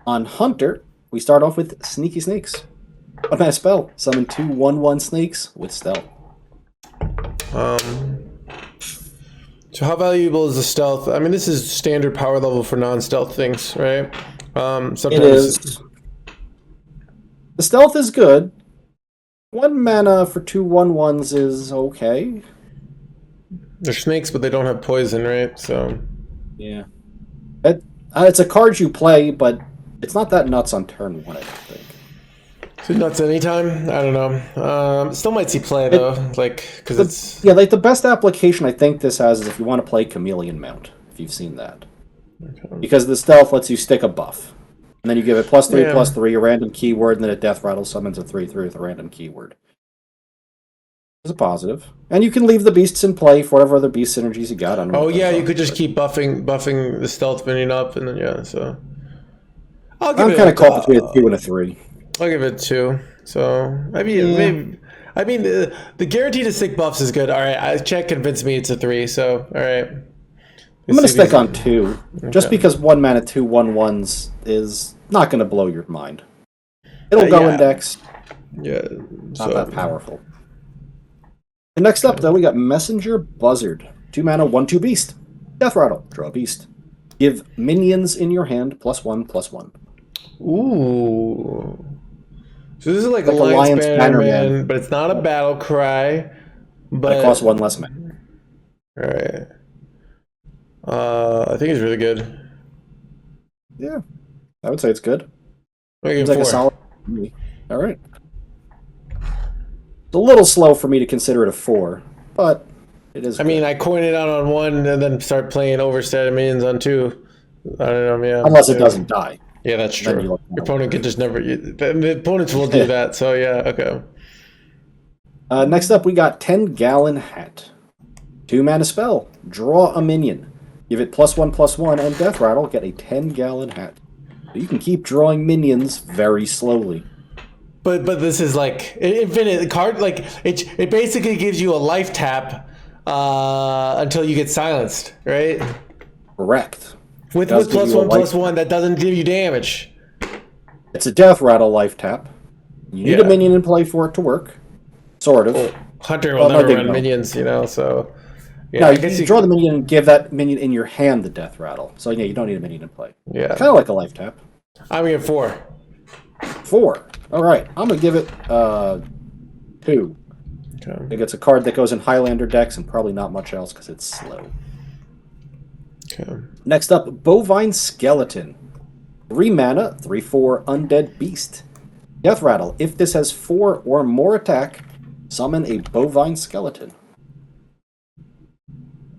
On Hunter, we start off with Sneaky Snakes. One mana spell. Summon 2 1/1 snakes with stealth. So how valuable is the stealth? I mean, this is standard power level for non-stealth things, right? Sometimes It is. The stealth is good. 1 mana for 2 1/1s is okay. They're snakes, but they don't have poison, right? So yeah, it's a card you play, but it's not that nuts on turn 1. I don't think. Is it nuts anytime? I don't know. Still might see play though, because it's the best application I think this has is if you want to play Chameleon Mount. If you've seen that, because the stealth lets you stick a buff, and then you give it +3/+3 a random keyword, and then a death rattle summons a 3/3 with a random keyword. It's a positive, and you can leave the beasts in play for whatever other beast synergies you got. Oh yeah, you could just keep buffing the stealth minion up, and then So I'm kind of caught between a 2 and a 3. I'll give it 2. So maybe. I mean, the guarantee to stick buffs is good. All right, Chet convinced me it's a 3. So all right, I'm gonna stick on 2, just because 1 mana 2 1/1s is not gonna blow your mind. It'll go index. Yeah, not that powerful. And next up, though, we got Messenger Buzzard. 2 mana 1/2 beast. Death rattle. Draw a beast. Give minions in your hand +1/+1. Ooh. So this is like Alliance Bannerman, but it's not a battle cry. But it costs 1 less mana. All right. I think it's really good. Yeah, I would say it's good. Seems like a solid. All right. It's a little slow for me to consider it a 4, but it is. I mean, I coin it out on 1 and then start playing overstated minions on 2. I don't know, yeah. Unless it doesn't die. Yeah, that's true. Your opponent could just never. The opponents will do that. So yeah, okay. Next up, we got 10-Gallon Hat. 2 mana spell. Draw a minion. Give it +1/+1 and death rattle. Get a 10-gallon hat. So you can keep drawing minions very slowly. But this is like infinite card. Like it basically gives you a life tap until you get silenced, right? Correct. With +1/+1, that doesn't give you damage. It's a death rattle life tap. You need a minion in play for it to work. Sort of. Well, Hunter will never run minions, so. Yeah, no, you draw the minion and give that minion in your hand the death rattle. So yeah, you don't need a minion in play. Yeah. Kind of like a life tap. I'm gonna get 4. 4. All right, I'm gonna give it 2. Okay. I think it's a card that goes in Highlander decks and probably not much else because it's slow. Okay. Next up, Bine Skeleton. 3 mana, 3/4 undead beast. Death rattle. If this has 4 or more attack, summon a Bine Skeleton.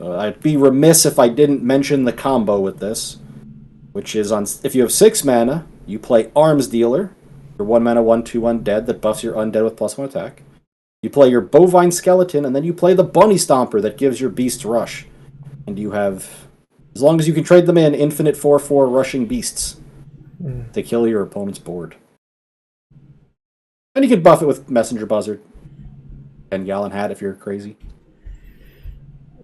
I'd be remiss if I didn't mention the combo with this, which is on if you have 6 mana, you play Arms Dealer, your 1 mana 1/2 undead that buffs your undead with +1 attack. You play your Bine Skeleton, and then you play the Bunny Stomper that gives your beast rush. And you have, as long as you can trade them in, infinite 4/4 rushing beasts to kill your opponent's board. And you can buff it with Messenger Buzzard. 10-gallon hat if you're crazy.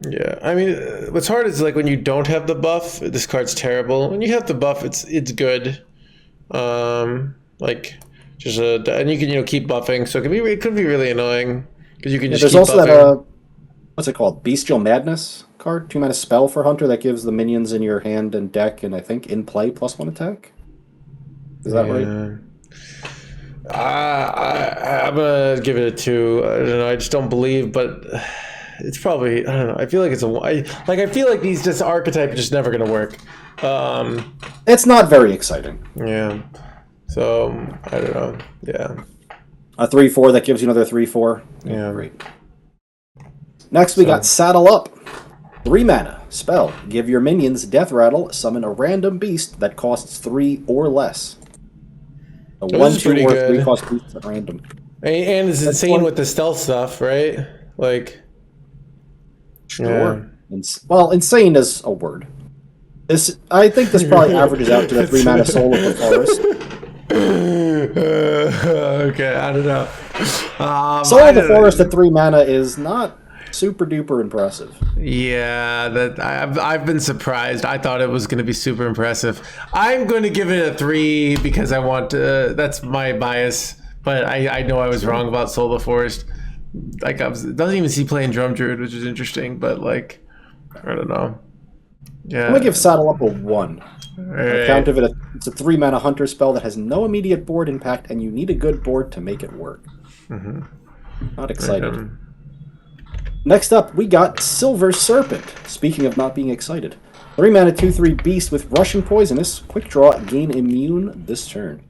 Yeah, I mean, what's hard is like when you don't have the buff, this card's terrible. When you have the buff, it's good. Like just and you can keep buffing, so it could be really annoying because you can just. There's keep also buffing. That what's it called? Bestial Madness card, 2 mana spell for Hunter that gives the minions in your hand and deck, and I think in play +1 attack. Is that right? I'm gonna give it a 2. I don't know. I just don't believe, but. It's probably, I don't know. I feel like I feel like these just archetype are just never gonna work. It's not very exciting. Yeah. So I don't know. Yeah. A 3/4 that gives you another 3/4. Yeah. Great. Next we got Saddle Up. 3 mana spell. Give your minions death rattle. Summon a random beast that costs 3 or less. A 1, 2, or 3 cost beast at random. And it's insane with the stealth stuff, right? Like. Sure. Yeah. Well, insane is a word. I think this probably averages out to the 3 mana Soul of the Forest. Okay, I don't know. Soul of the Forest at 3 mana is not super duper impressive. Yeah, that I've been surprised. I thought it was going to be super impressive. I'm going to give it a 3 because I want to. That's my bias, but I know I was wrong about Soul of the Forest. Like doesn't even see playing Drum Druid, which is interesting, but like I don't know. Yeah, I'm gonna give Saddle Up a 1. On account of it, it's a 3-mana hunter spell that has no immediate board impact, and you need a good board to make it work. Not excited. Next up, we got Silver Serpent. Speaking of not being excited. 3-mana 2/3 beast with Russian Poisonous. Quick draw, gain immune this turn.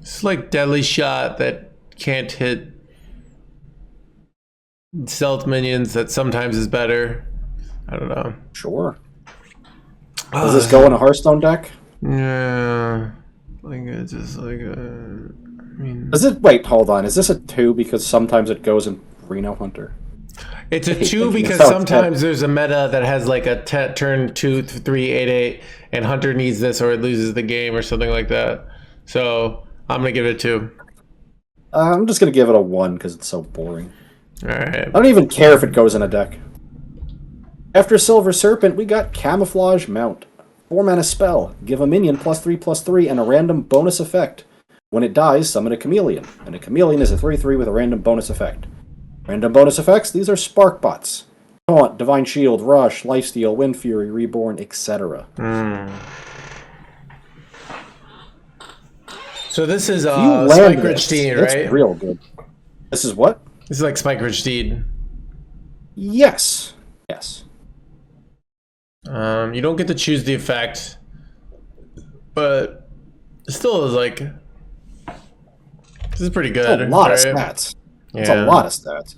It's like Deadly Shot that can't hit stealth minions. That sometimes is better. I don't know. Sure. Does this go in a Hearthstone deck? Yeah. Like it's just like I mean. Is it? Wait, hold on. Is this a 2 because sometimes it goes in Reno Hunter? It's a 2 because sometimes there's a meta that has like a turn 2, 3, 8, and Hunter needs this or it loses the game or something like that. So I'm gonna give it a 2. I'm just gonna give it a 1 because it's so boring. All right. I don't even care if it goes in a deck. After Silver Serpent, we got Camouflage Mount. 4-mana spell. Give a minion +3/+3 and a random bonus effect. When it dies, summon a chameleon. And a chameleon is a 3/3 with a random bonus effect. Random bonus effects, these are Spark Bots. Taunt, Divine Shield, Rush, Lifesteal, Wind Fury, Reborn, etc. So this is Spike Ridge Steed, right? It's real good. This is what? This is like Spike Ridge Steed. Yes. Yes. You don't get to choose the effect, but it still is like this is pretty good. It's a lot of stats. It's a lot of stats.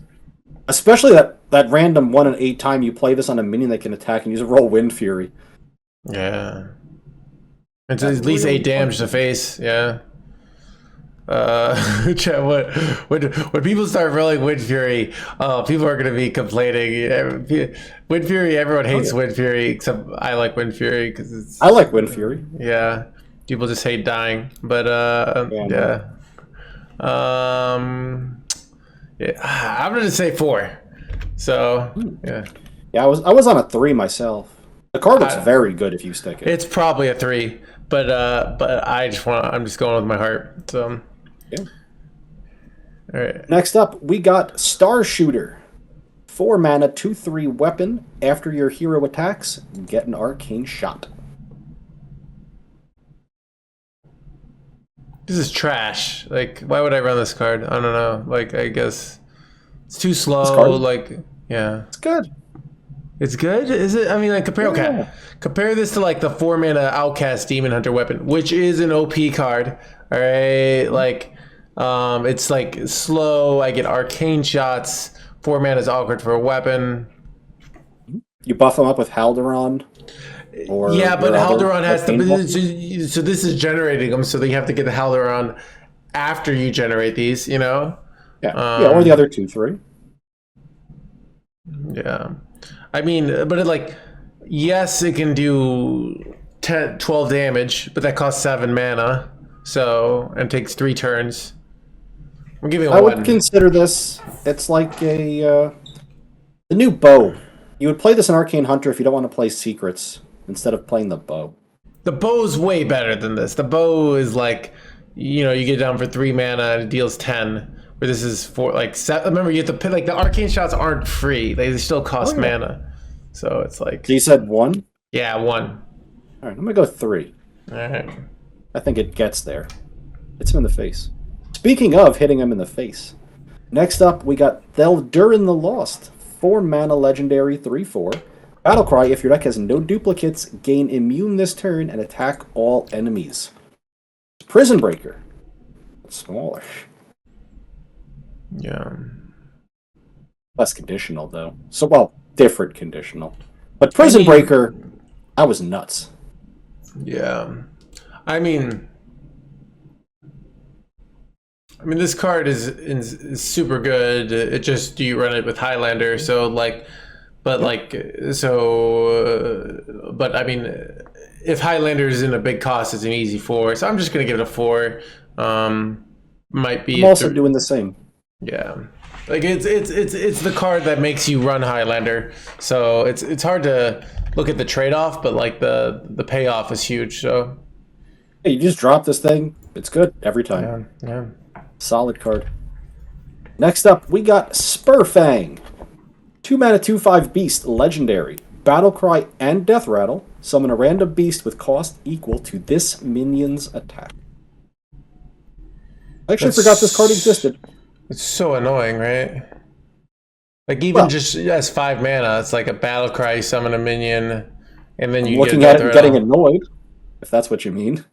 Especially that random 1 in 8 time you play this on a minion that can attack and use a roll Wind Fury. Yeah. It's at least 8 damage to face, yeah. When people start rolling Wind Fury, people are going to be complaining. Wind Fury, everyone hates Wind Fury, except I like Wind Fury because it's. I like Wind Fury. Yeah, people just hate dying, but yeah. I'm going to say 4. So yeah. Yeah, I was on a 3 myself. The card looks very good if you stick it. It's probably a 3, but I'm just going with my heart. So. Yeah. All right. Next up, we got Star Shooter. 4-mana 2/3 weapon. After your hero attacks, get an arcane shot. This is trash. Like, why would I run this card? I don't know. Like, I guess it's too slow. Like, yeah. It's good. It's good? Is it? I mean, like, compare this to, like, the 4-mana Outcast Demon Hunter weapon, which is an OP card. All right? Like, it's, like, slow. I get arcane shots. 4 mana is awkward for a weapon. You buff them up with Haldoran. Or yeah, but Haldoran has to. So this is generating them, so they have to get the Haldoran after you generate these, you know? Yeah, or the other 2/3. Yeah. I mean, but it, like, yes, it can do 10, 12 damage, but that costs 7 mana, so, and takes 3 turns. I'm giving it I 1. would consider this, it's like the new bow. You would play this in Arcane Hunter if you don't want to play Secrets, instead of playing the bow. The bow's way better than this. The bow is like, you know, you get down for 3 mana and it deals 10. Where this is for like 7. Remember, you have to pay, like, the arcane shots aren't free. They still cost mana. So it's like. So you said 1? Yeah, 1. All right, I'm gonna go 3. All right. I think it gets there. Hits him in the face. Speaking of hitting him in the face, next up we got Duran the Lost. 4-mana legendary 3/4. Battlecry, if your deck has no duplicates, gain immune this turn and attack all enemies. Prison Breaker. It's smaller. Yeah. Less conditional, though. So, well, different conditional. But Prison Breaker, I was nuts. Yeah. I mean, this card is super good. It just, you run it with Highlander, so, like, but, like, so, but, I mean, if Highlander is in a big cost, it's an easy 4. So I'm just going to give it a 4. Might be. I'm also doing the same. Yeah, like it's the card that makes you run Highlander. So it's hard to look at the trade off, but like the payoff is huge. So Hey, you just drop this thing. It's good every time. yeah. Solid card. Next up, we got Spur Fang. 2 mana 2/5 beast, legendary. Battlecry and Death Rattle. Summon a random beast with cost equal to this minion's attack. I actually forgot this card existed. It's so annoying, right? Like even just as 5 mana, it's like a battle cry, summon a minion, and then you looking get at it and getting annoyed, if that's what you mean.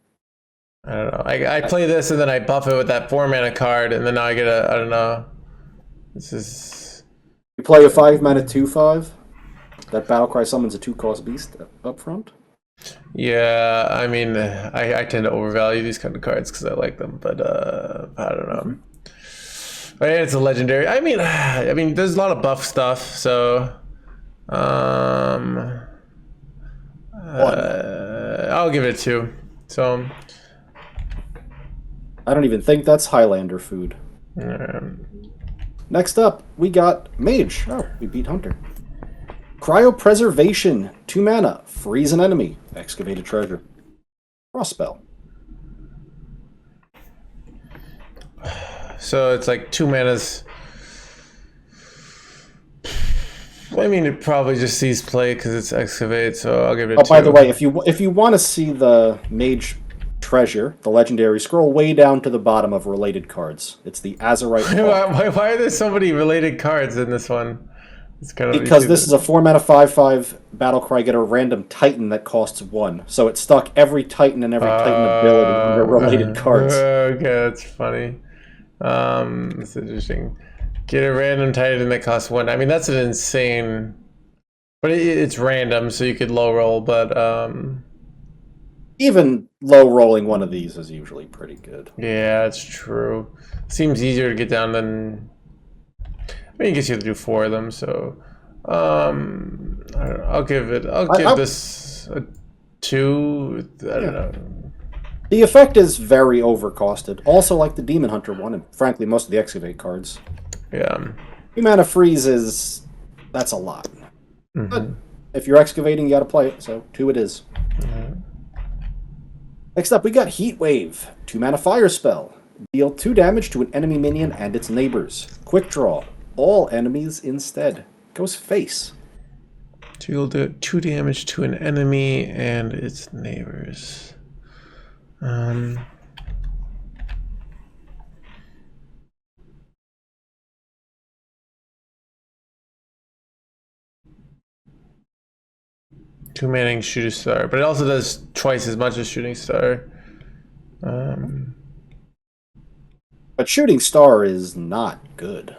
I don't know. I play this and then I buff it with that 4 mana card, and then now I get I don't know. This is. You play a 5 mana 2/5. That Battlecry summons a 2-cost beast up front. Yeah, I mean, I tend to overvalue these kind of cards because I like them, but I don't know. Mm-hmm. But yeah, it's a legendary. I mean, there's a lot of buff stuff, so I'll give it a 2. So I don't even think that's Highlander food. Next up, we got Mage. Oh, we beat Hunter. Cryopreservation, 2 mana, freeze an enemy, excavate a treasure. Cross spell. So it's like 2 manas. I mean, it probably just sees play because it's excavate, so I'll give it a 2. By the way, if you want to see the Mage treasure, the legendary, scroll way down to the bottom of related cards. It's the Azerite. Why are there so many related cards in this one? It's kind of because this is a 4 mana 5/5 Battlecry. Get a random Titan that costs 1. So it stuck every Titan and every Titan ability under related cards. Okay, that's funny. That's interesting. Get a random Titan that costs 1. I mean, that's an insane. But it's random, so you could low roll. But even low rolling one of these is usually pretty good. Yeah, that's true. Seems easier to get down than. I mean, I guess you have to do 4 of them, so I don't know. I'll give this a 2. I don't know. The effect is very overcosted. Also like the Demon Hunter one, and frankly most of the Excavate cards. Yeah. 2 mana freeze that's a lot. Mm-hmm. But if you're excavating, you gotta play it, so 2 it is. Mm-hmm. Next up, we got Heatwave. 2 mana fire spell. Deal 2 damage to an enemy minion and its neighbors. Quick draw. All enemies instead. Goes face. Deal 2 damage to an enemy and its neighbors. 2 mana Shooting Star, but it also does twice as much as Shooting Star. But Shooting Star is not good.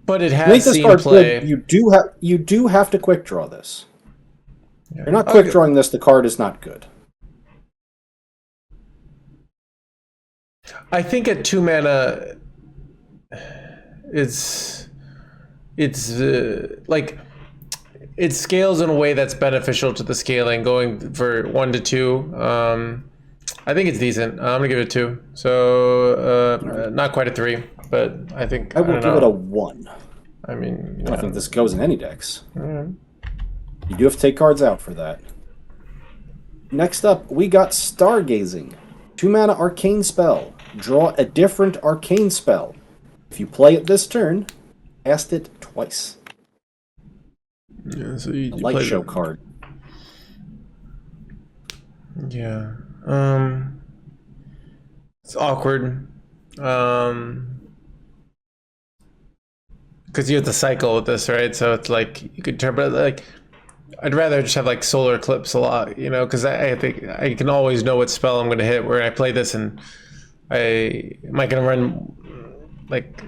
But it has seen play. Good, you do have to quick draw this. Yeah. If you're not quick drawing this, the card is not good. I think at 2 mana, it's like it scales in a way that's beneficial to the scaling, going for 1 to 2. I think it's decent. I'm gonna give it a 2. So not quite a 3, but I think I will give it a 1. I mean, I don't think this goes in any decks. You do have to take cards out for that. Next up, we got Stargazing. 2 mana arcane spell. Draw a different arcane spell. If you play it this turn, cast it twice. Yeah, so you light show card. Yeah. It's awkward. Because you have to cycle with this, right? So it's like you could turn, but like I'd rather just have like Solar Eclipse a lot, because I think I can always know what spell I'm going to hit. Where I play this and am I going to run like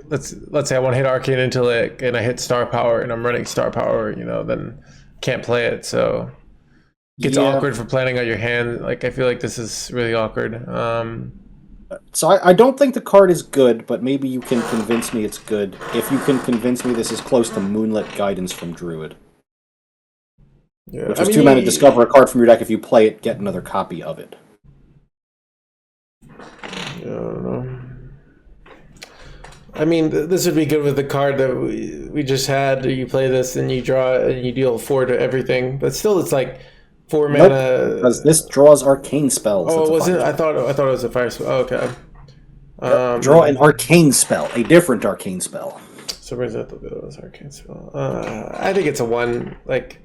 let's say I want to hit Arcane Intellect and I hit Star Power and I'm running Star Power, then can't play it. So it gets awkward for planning out your hand. Like I feel like this is really awkward. So I don't think the card is good, but maybe you can convince me it's good. If you can convince me this is close to Moonlit Guidance from Druid. Yeah. Which is 2 mana, discover a card from your deck. If you play it, get another copy of it. Yeah, I don't know. I mean, this would be good with the card that we just had. You play this and you draw and you deal 4 to everything. But still, it's like 4 mana. Because this draws arcane spells. Oh, was it? I thought it was a fire spell. Oh, okay. Draw an arcane spell, a different arcane spell. So where's that? This arcane spell. I think it's a 1. Like,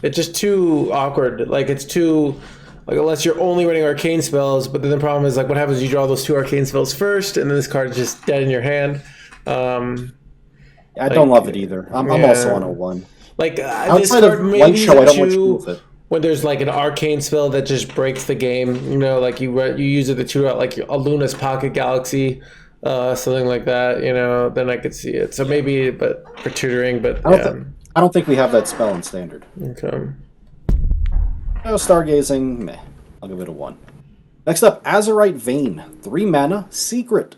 it's just too awkward. Like, it's too. Like, unless you're only running arcane spells, but then the problem is, like, what happens? You draw those 2 arcane spells first, and then this card is just dead in your hand. I don't love it either. I'm also on a 1. Like, this Outside card of maybe Light Show, I don't want to two move it. when there's like an arcane spell that just breaks the game. You know, like you use it to tutor out like a Luna's Pocket Galaxy, something like that. You know, then I could see it. So maybe, but for tutoring, but I don't think we have that spell in standard. Okay. No, stargazing, meh. I'll give it a 1. Next up, Azerite Vein. 3 mana, secret.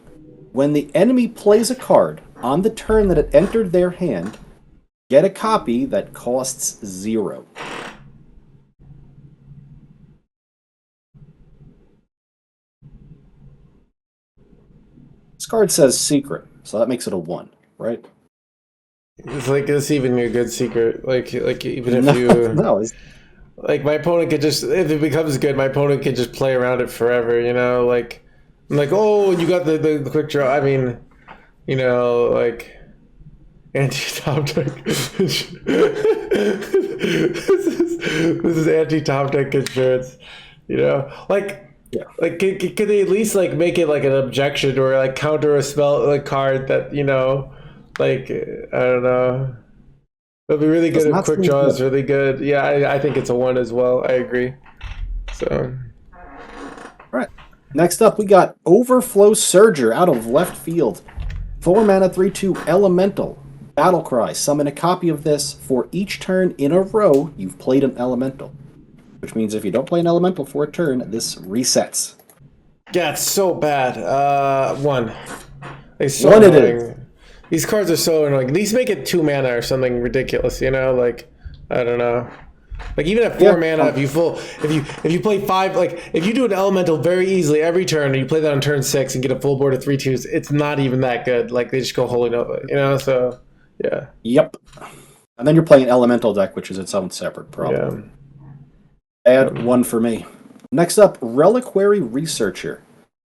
When the enemy plays a card on the turn that it entered their hand, get a copy that costs 0. This card says secret, so that makes it a 1, right? It's like it's even a good secret. Like even if you no, like my opponent could just, if it becomes good, my opponent can just play around it forever, you know? Like, I'm like, oh, you got the quick draw. I mean, you know, like, anti-top deck. This is anti-top deck insurance, you know? Like, yeah. Like, could they at least, like, make it, like, an objection or, like, counter a spell, like, card that, you know, like, I don't know. It'll be really good if quick draw is really good. Yeah, I think it's a 1 as well. I agree. So. All right. Next up, we got Overflow Serger out of left field. 4 mana, 3/2 elemental. Battlecry. Summon a copy of this for each turn in a row you've played an elemental. Which means if you don't play an elemental for a turn, this resets. Yeah, it's so bad. 1. It's so 1 annoying. it is. These cards are so annoying. At least make it 2 mana or something ridiculous, you know? Like, I don't know. Like, even at 4 mana, if you play 5, like, if you do an elemental very easily every turn and you play that on turn 6 and get a full board of 3/2s, it's not even that good. Like, they just go Holy Nova, you know? So, yeah. Yep. And then you're playing an elemental deck, which is its own separate problem. Yeah. Add 1 for me. Next up, Reliquary Researcher.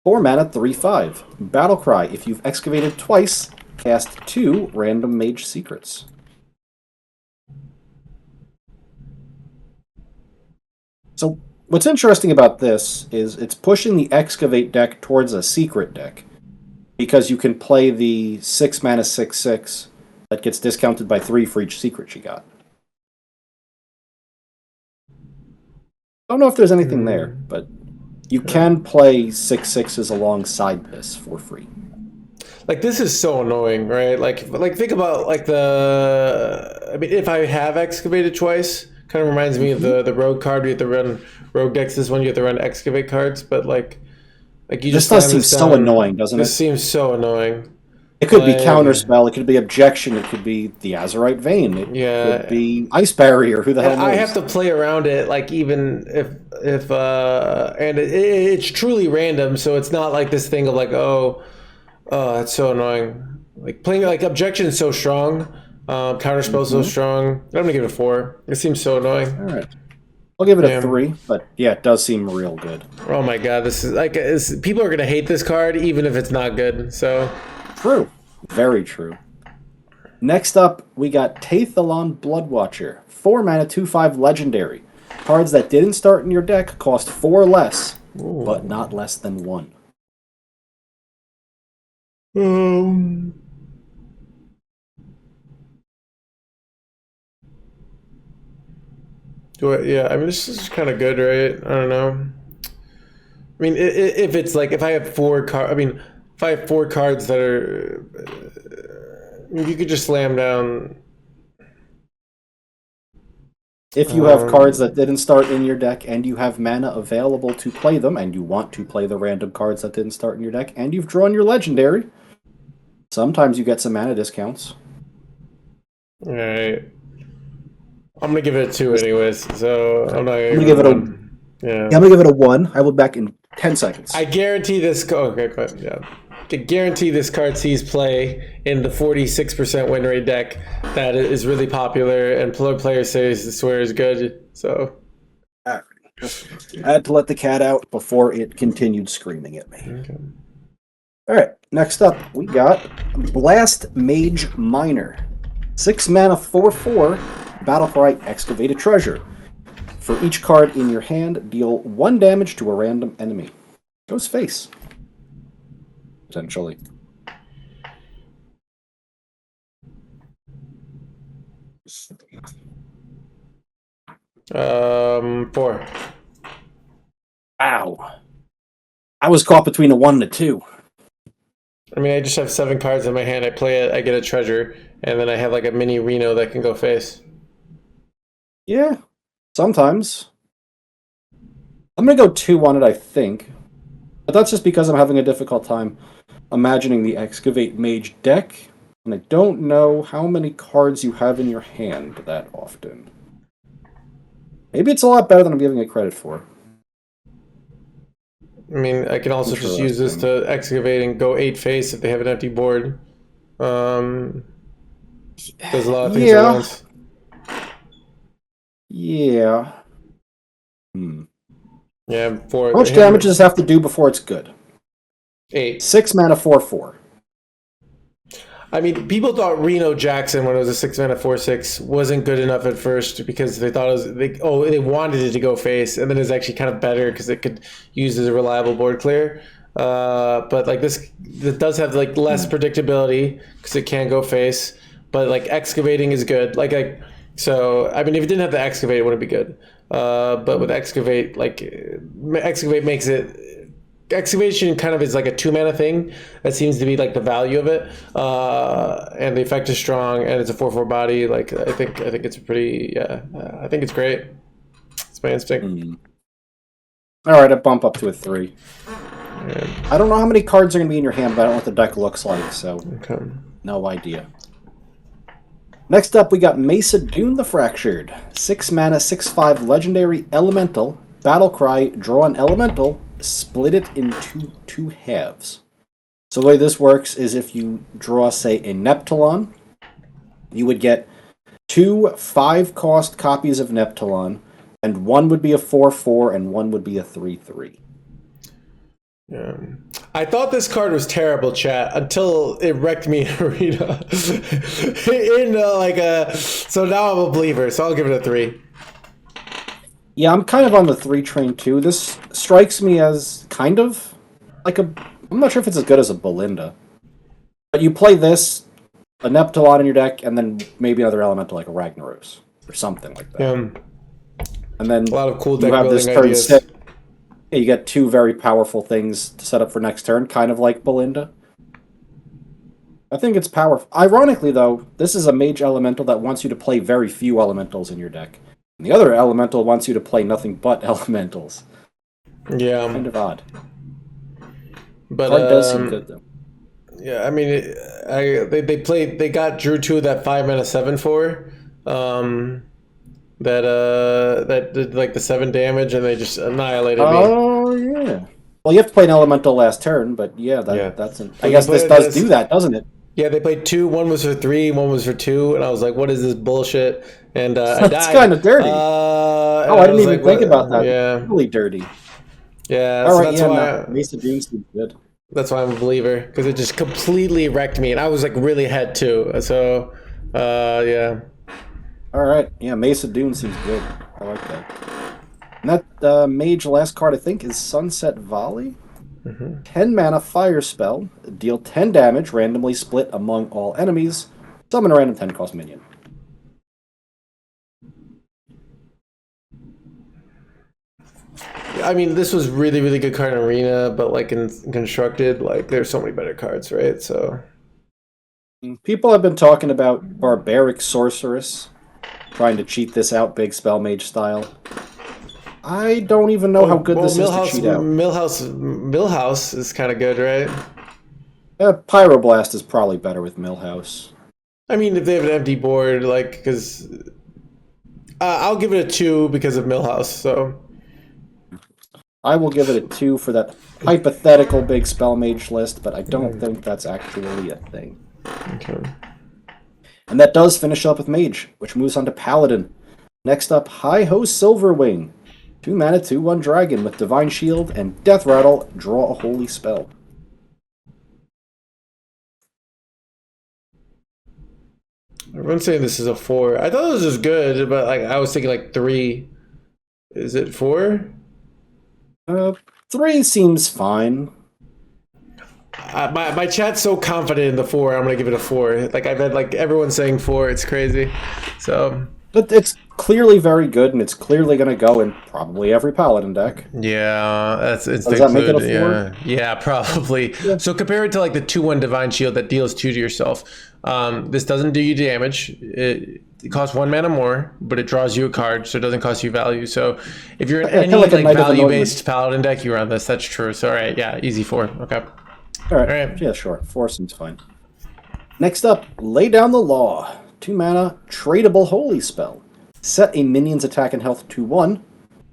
4 mana, 3/5. Battlecry. If you've excavated twice, cast 2 random Mage Secrets. So, what's interesting about this is it's pushing the Excavate deck towards a secret deck. Because you can play the 6 mana 6/6 that gets discounted by 3 for each secret you got. I don't know if there's anything there, but you can play 6/6s alongside this for free. Like, this is so annoying, right? Like think about, like, I mean, if I have excavated twice, kind of reminds me of the rogue card. You have to run rogue decks. This one, you have to run excavate cards, but, like you just... This does seem so annoying, doesn't it? This seems so annoying. It could be Counterspell, it could be Objection, it could be the Azerite Vein, it could be Ice Barrier, who the hell knows? I have to play around it, like, even if and it's truly random, so it's not like this thing of, like, oh, it's so annoying. Like, playing, like, Objection is so strong, Counterspell is so strong. I'm gonna give it a 4. It seems so annoying. All right. I'll give it a 3, but yeah, it does seem real good. Oh my god, this is, like, people are gonna hate this card, even if it's not good, so... True. Very true. Next up, we got Tathalon Bloodwatcher. 4 mana, 2/5 legendary. Cards that didn't start in your deck cost 4 less, but not less than 1. Yeah, I mean, this is kind of good, right? I don't know. I mean, if it's like, if I have 4 cards, I mean, if I have 4 cards that are, you could just slam down. If you have cards that didn't start in your deck and you have mana available to play them, and you want to play the random cards that didn't start in your deck, and you've drawn your legendary, sometimes you get some mana discounts. All right. I'm gonna give it a 2 anyways, so I'm not gonna give it a 1. Yeah. I'm gonna give it a 1. I will be back in 10 seconds. I guarantee this. Okay, go ahead. Yeah. guarantee this card sees play in the 46% win rate deck that is really popular, and players swear is good. So I had to let the cat out before it continued screaming at me. okay. All right, next up we got Blast Mage Miner. 6 mana, 4/4, Battlecry, Excavate a Treasure. For each card in your hand, deal 1 damage to a random enemy. Goes face. Potentially. Four. Wow. I was caught between a 1 and a 2. I mean, I just have 7 cards in my hand. I play it, I get a treasure, and then I have like a mini Reno that can go face. Yeah, sometimes. I'm going to go 2 on it, I think. But that's just because I'm having a difficult time imagining the Excavate Mage deck, and I don't know how many cards you have in your hand that often. Maybe it's a lot better than I'm giving it credit for. I mean, I can also just use this to excavate and go 8 face if they have an empty board. Does a lot of things at once. Yeah. Yeah, 4. How much damage does this have to do before it's good? 8. 6 mana, 4/4. I mean, people thought Reno Jackson, when it was a 6 mana 4/6, wasn't good enough at first because they thought it was they wanted it to go face, and then it's actually kind of better because it could use as a reliable board clear. But like this, it does have like less predictability because it can go face. But like excavating is good. So I mean, if it didn't have the excavate, it wouldn't be good. But with excavate, excavate makes it. Excavation kind of is like a 2 mana thing. That seems to be like the value of it, and the effect is strong, and it's a 4/4 body. Like I think it's a pretty. I think it's great. It's my instinct. All right, I bump up to a 3. Yeah. I don't know how many cards are going to be in your hand, but I don't know what the deck looks like, so Okay. No idea. Next up, we got Mesadun the Fractured. 6 mana, 6/5 legendary elemental. Battlecry, draw an elemental. Split it into 2 halves. So the way this works is if you draw, say, a Neptulon, you would get 2 5-cost copies of Neptulon, and 1 would be a 4/4 and 1 would be a 3/3. Yeah. I thought this card was terrible, chat, until it wrecked me in Arena. So now I'm a believer, so I'll give it a 3. Yeah, I'm kind of on the 3 train too. This strikes me as kind of like I'm not sure if it's as good as a Belinda. But you play this, a Neptulon in your deck, and then maybe another elemental like a Ragnaros or something like that. And then a lot of cool you deck have this building turn ideas. set. Yeah, you get 2 very powerful things to set up for next turn, kind of like Belinda. I think it's powerful. Ironically, though, this is a mage elemental that wants you to play very few elementals in your deck. And the other elemental wants you to play nothing but elementals. Yeah. Kind of odd. But Card does seem good, though. Yeah, I mean, they got drew 2 that 5 mana 7/4. That did like the 7 damage, and they just annihilated me. Oh yeah. Well, you have to play an elemental last turn, but yeah, that's an. I guess this does do that, doesn't it? Yeah, they played 2. 1 was for 3, 1 was for 2, and I was like, "What is this bullshit?" And I died. That's kind of dirty. I didn't even think about that. Yeah, really dirty. Yeah, all so right. that's why Mesadun seems good. That's why I'm a believer, because it just completely wrecked me, and I was like really ahead too. So, yeah. All right, yeah, Mesadun seems good. I like that. And that mage last card I think is Sunset Volley. 10 mana fire spell. Deal 10 damage, randomly split among all enemies. Summon a random 10-cost minion. I mean, this was really, really good card in Arena, but like in Constructed, like there's so many better cards, right? So people have been talking about Barbaric Sorceress, trying to cheat this out, big spell mage style. I don't even know how good this is to cheat out. Millhouse is kind of good, right? Pyroblast is probably better with Millhouse. I mean, if they have an empty board, like, because I'll give it a 2 because of Millhouse. So I will give it a 2 for that hypothetical big spell mage list, but I don't think that's actually a thing. Okay. And that does finish up with Mage, which moves on to Paladin. Next up, Hi-Ho Silverwing. 2 mana, 2/1 dragon with Divine Shield and Death Rattle. Draw a holy spell. Everyone's saying this is a 4. I thought this was good, but like I was thinking like 3. Is it 4? 3 seems fine. My chat's so confident in the 4. I'm gonna give it a 4. Like I've had like everyone saying 4. It's crazy. So, But it's clearly very good, and it's clearly going to go in probably every Paladin deck. yeah, that's it's Does that make it a 4? yeah, probably. Yeah. So compare it to like the 2/1 Divine Shield that deals 2 to yourself. This doesn't do you damage. It costs 1 mana more, but it draws you a card, so it doesn't cost you value. So if you're in any like a Knight of the value-based Paladin deck, you run this. That's true. So all right, yeah, easy 4. Okay. All right. Yeah, sure. 4 seems fine. Next up, Lay Down the Law. 2 mana, tradable holy spell. Set a minion's attack and health to 1.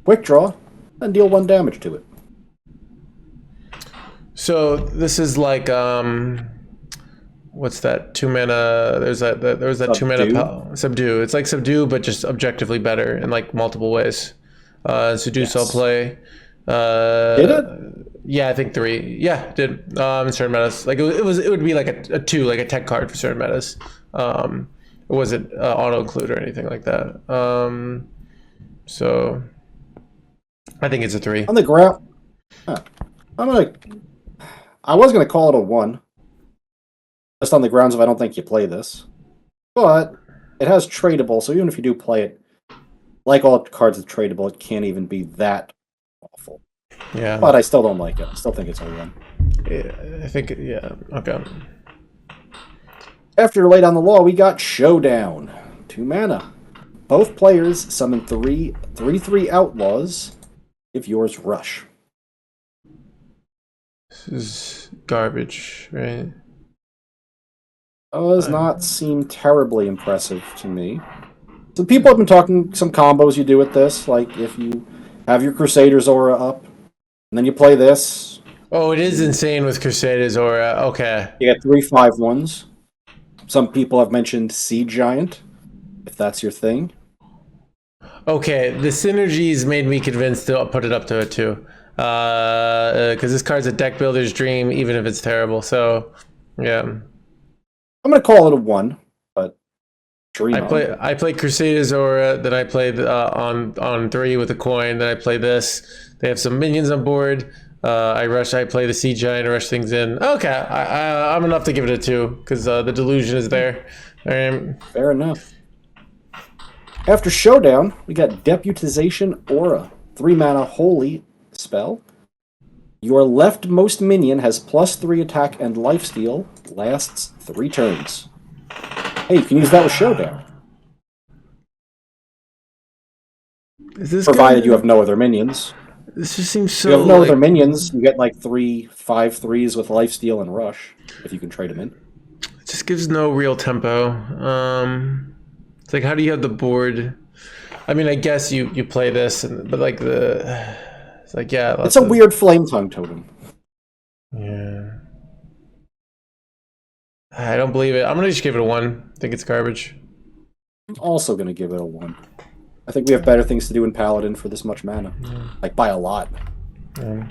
Quick draw, and deal 1 damage to it. So this is like what's that 2 mana? There was that 2 mana subdue. It's like subdue, but just objectively better in like multiple ways. Seduce, I'll play. Did it? Yeah, I think 3. Yeah, it did. In certain metas, like it would be like a 2, like a tech card for certain metas. It wasn't auto include or anything like that. So I think it's a 3. On the ground, I was gonna call it a 1, just on the grounds of I don't think you play this, but it has tradable. So even if you do play it, like all cards with tradable, it can't even be that awful. Yeah, but I still don't like it. I still think it's a 1. Yeah, I think yeah. Okay. After Lay Down the Law, we got Showdown. 2 mana. Both players summon 3/3 outlaws. If yours rush. This is garbage, right? Does not seem terribly impressive to me. So people have been talking some combos you do with this, like if you have your Crusader's Aura up, and then you play this. Oh, it is insane with Crusader's Aura. Okay. You get 3/5/1s. Some people have mentioned Sea Giant, if that's your thing. Okay, the synergies made me convinced to put it up to a 2. Because this card's a deck builder's dream, even if it's terrible. So, yeah. I'm going to call it a 1, but dream on. I play Crusader's Aura, then I play on 3 with a coin, then I play this. They have some minions on board. I play the Sea Giant, rush things in. Okay, I'm enough to give it a 2 because the delusion is there. Fair enough. After Showdown, we got Deputization Aura. 3 mana holy spell. Your leftmost minion has +3 attack and lifesteal. Lasts 3 turns. Hey, you can use that with Showdown. Is this provided good? You have no other minions. This just seems so. If you have no other minions, you get like 3/5/3s with lifesteal and rush, if you can trade them in. It just gives no real tempo. It's like, how do you have the board? I mean, I guess you play this, but like it's like, yeah. It's a weird flame tongue totem. Yeah. I don't believe it. I'm gonna just give it a 1. I think it's garbage. I'm also gonna give it a 1. I think we have better things to do in Paladin for this much mana. Yeah. Like, by a lot. Yeah.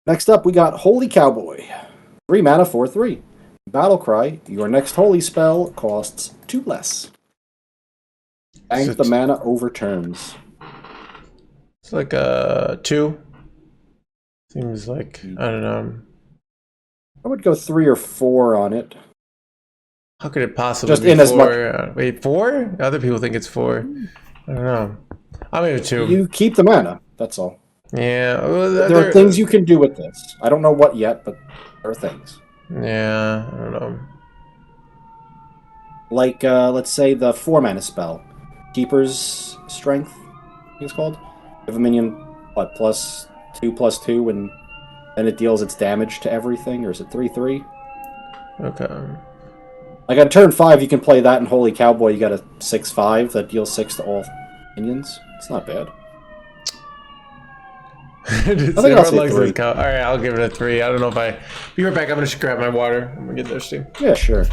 Next up, we got Holy Cowboy. 3 mana, 4/3. Battle Cry. Your next holy spell costs 2 less. Bank the mana over turns. It's like a 2. Seems like, I don't know. I would go 3 or 4 on it. How could it possibly just be in 4? as much. Wait, 4? Other people think it's 4. I don't know. I'm gonna 2. You keep the mana. That's all. Yeah. Well, there are things you can do with this. I don't know what yet, but there are things. Yeah, I don't know. Like, let's say the 4 mana spell. Keeper's Strength, I think it's called. You have a minion, what, +2/+2, and then it deals its damage to everything, or is it 3/3? Okay. Like, on turn 5, you can play that in Holy Cowboy. You got a 6/5 that deals 6 to all minions. It's not bad. think I'll say 3. All right, I'll give it a 3. I don't know if I... Be right back. I'm going to grab my water. I'm going to get thirsty. Yeah, sure.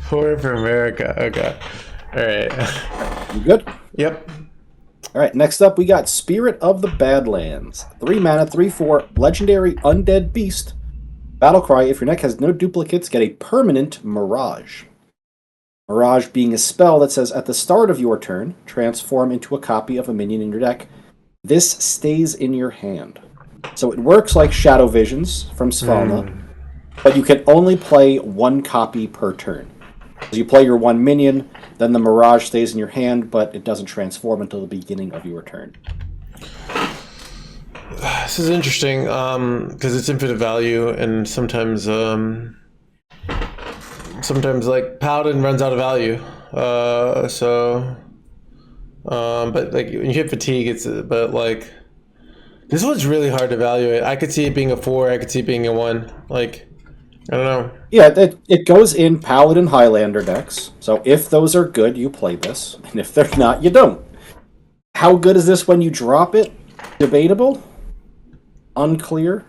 Horror for America. Okay. All right. You good? Yep. All right, next up we got Spirit of the Badlands. 3 mana, 3/4, legendary undead beast. Battlecry, if your deck has no duplicates, get a permanent Mirage. Mirage being a spell that says at the start of your turn, transform into a copy of a minion in your deck. This stays in your hand. So it works like Shadow Visions from Svalna, but you can only play 1 copy per turn. So you play your 1 minion, then the Mirage stays in your hand, but it doesn't transform until the beginning of your turn. This is interesting because it's infinite value, and sometimes like Paladin runs out of value. But like when you hit fatigue, but like this one's really hard to evaluate. I could see it being a 4. I could see it being a 1. Like I don't know. Yeah, it goes in Paladin Highlander decks. So if those are good, you play this, and if they're not, you don't. How good is this when you drop it? Debatable. Unclear.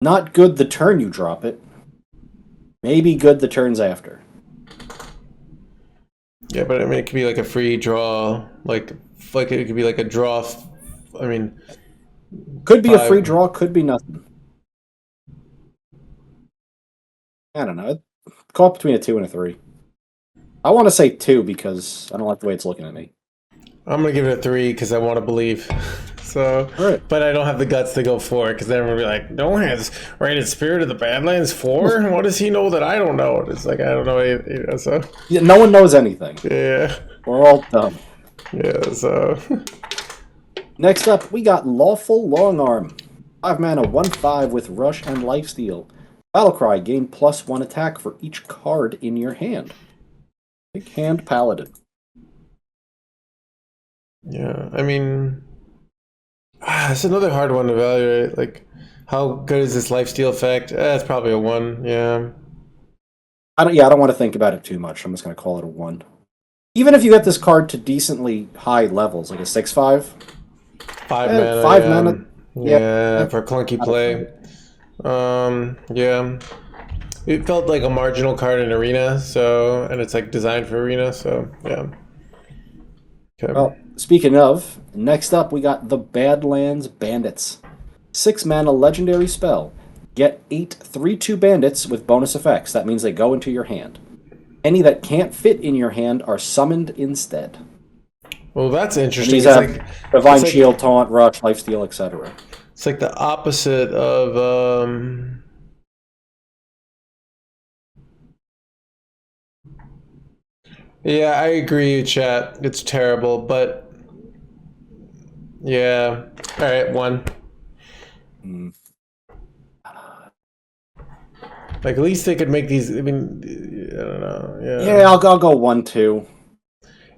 Not good the turn you drop it. Maybe good the turns after. Yeah, but I mean, it could be like a free draw. Like it could be like a draw. I mean, could be 5. A free draw. Could be nothing. I don't know. Call it between a 2 and a 3. I want to say 2 because I don't like the way it's looking at me. I'm gonna give it a 3 because I want to believe. So, right. But I don't have the guts to go 4 because then we'll be like, Nohands rated Spirit of the Badlands 4. What does he know that I don't know? It's like I don't know. So yeah, no one knows anything. Yeah, we're all dumb. Yeah. So next up, we got Lawful Longarm. 5 mana, 1/5 with Rush and Lifesteal. Battlecry, gain +1 attack for each card in your hand. Big hand Paladin. Yeah, I mean, it's another hard one to evaluate. Like, how good is this lifesteal effect? It's probably a 1. Yeah. I don't want to think about it too much. I'm just going to call it a 1. Even if you get this card to decently high levels, like a 6/5. 5 mana. 5 mana. Yeah, for clunky play. Yeah. It felt like a marginal card in Arena, and it's like designed for Arena, so yeah. Okay. Well, speaking of, next up we got the Badlands Bandits. 6 mana legendary spell. Get 8 3/2 bandits with bonus effects. That means they go into your hand. Any that can't fit in your hand are summoned instead. Well, that's interesting. These have Divine Shield, Taunt, Rush, Lifesteal, etc. It's like the opposite of yeah, I agree, chat. It's terrible, but yeah. All right, 1. Like at least they could make these. I mean, I don't know. Yeah. Yeah, I'll go 1, 2.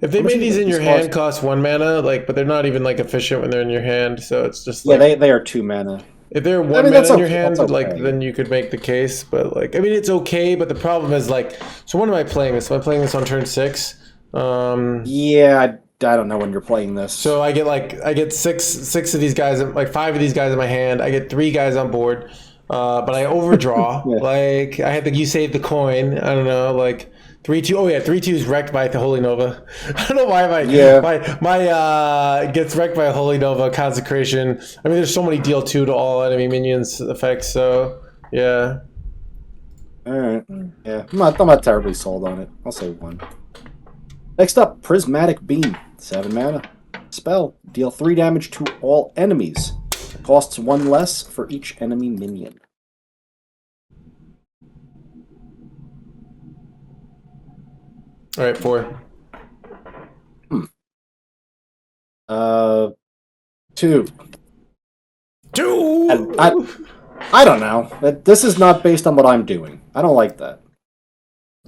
If they made these in your hand, cost 1 mana, but they're not even efficient when they're in your hand, so it's just they are 2 mana. If they're 1 mana in your hand, then you could make the case, but I mean, it's okay. But the problem is so when am I playing this? Am I playing this on turn 6? Yeah, I don't know when you're playing this. So I get six of these guys, 5 of these guys in my hand. I get 3 guys on board, but I overdraw. Yeah. I had you save the coin. I don't know, 3/2. Oh yeah, 3/2 is wrecked by the Holy Nova. I don't know why my gets wrecked by a Holy Nova consecration. I mean, there's so many deal 2 to all enemy minions effects. So yeah. All right. Yeah, I'm not terribly sold on it. I'll say 1. Next up, Prismatic Beam. 7 mana. Spell. Deal 3 damage to all enemies. Costs 1 less for each enemy minion. All right, 4. 2. 2. I don't know. This is not based on what I'm doing. I don't like that.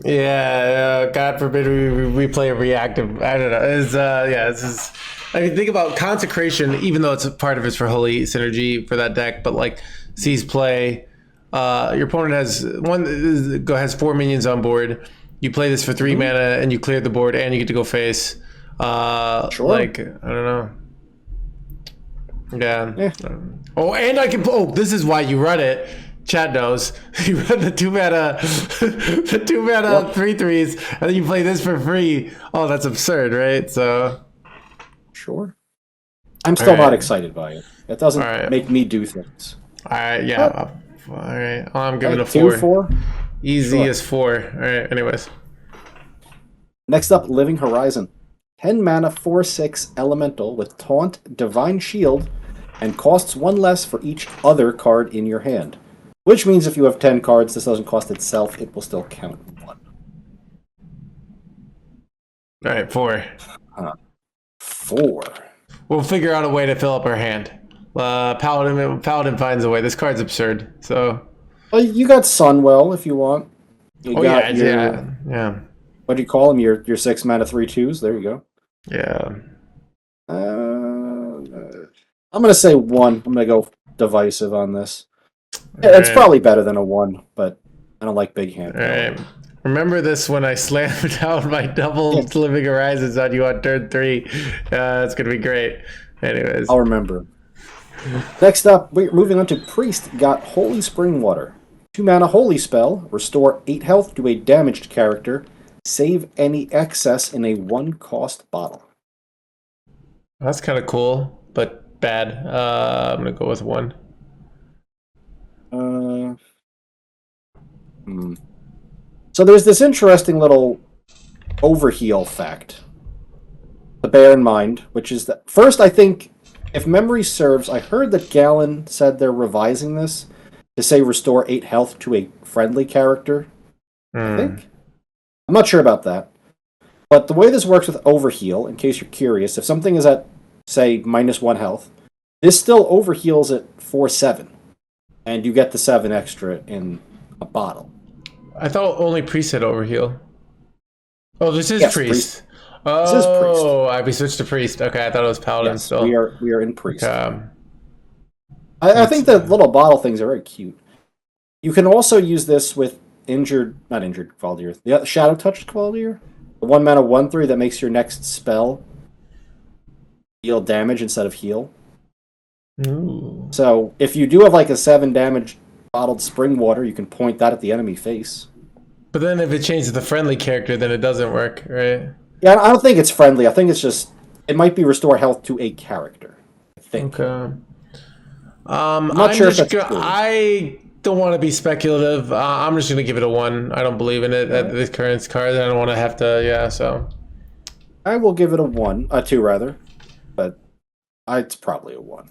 Yeah, God forbid we play a reactive. I don't know. This is. I mean, think about Consecration, even though it's a part of it's for Holy synergy for that deck, but like sees play. Your opponent has 4 minions on board. You play this for 3 mana, and you clear the board, and you get to go face. Sure. Like I don't know. Yeah. Oh, and I can. Oh, this is why you run it. Chat knows. You run the 2 mana, the 2 mana 3/3s, and then you play this for free. Oh, that's absurd, right? So. Sure. I'm still not excited by it. It doesn't make me do things. All right. Yeah. All right. Oh, I'm giving it a 4. 4. Easy as 4. All right. Anyways. Next up, Living Horizon. 10 mana 4/6 elemental with Taunt, Divine Shield, and costs 1 less for each other card in your hand. Which means if you have 10 cards, this doesn't cost itself, it will still count 1. All right, 4. 4. We'll figure out a way to fill up our hand. Paladin finds a way. This card's absurd. So. Well, you got Sunwell if you want. Yeah. What do you call them? Your 6 mana 3/2s. There you go. Yeah. I'm gonna say 1. I'm gonna go divisive on this. It's probably better than a 1, but I don't like big hand. All right. Remember this when I slammed out my double Living Horizons on you on turn 3. It's going to be great. Anyways. I'll remember. Next up, we're moving on to Priest. Got Holy Spring Water. 2 mana Holy Spell. Restore 8 health to a damaged character. Save any excess in a 1-cost bottle. That's kind of cool, but bad. I'm going to go with 1. So there's this interesting little overheal fact to bear in mind, which is that first, I think, if memory serves, I heard that Gallon said they're revising this to say restore 8 health to a friendly character. I think. I'm not sure about that. But the way this works with overheal, in case you're curious, if something is at, say, -1 health, this still overheals at 4/7. And you get the 7 extra in a bottle. I thought only Priest had overheal. Oh, this is Priest. Oh, this is Priest. we switched to Priest. Okay, I thought it was Paladin still. We are in Priest. I think the little bottle things are very cute. You can also use this with not injured Cavalier. The Shadow Touched Cavalier. The 1 mana 1/3 that makes your next spell deal damage instead of heal. Ooh. So if you do have like a 7 damage bottled spring water, you can point that at the enemy face. But then if it changes the friendly character, then it doesn't work, right? Yeah, I don't think it's friendly. I think it's just it might be restore health to a character. I think. Okay. I'm not sure if that's true. I don't want to be speculative. I'm just gonna give it a 1. I don't believe in it at this current card. I don't want to have to. Yeah, so. I will give it a 1, a 2 rather, but it's probably a 1.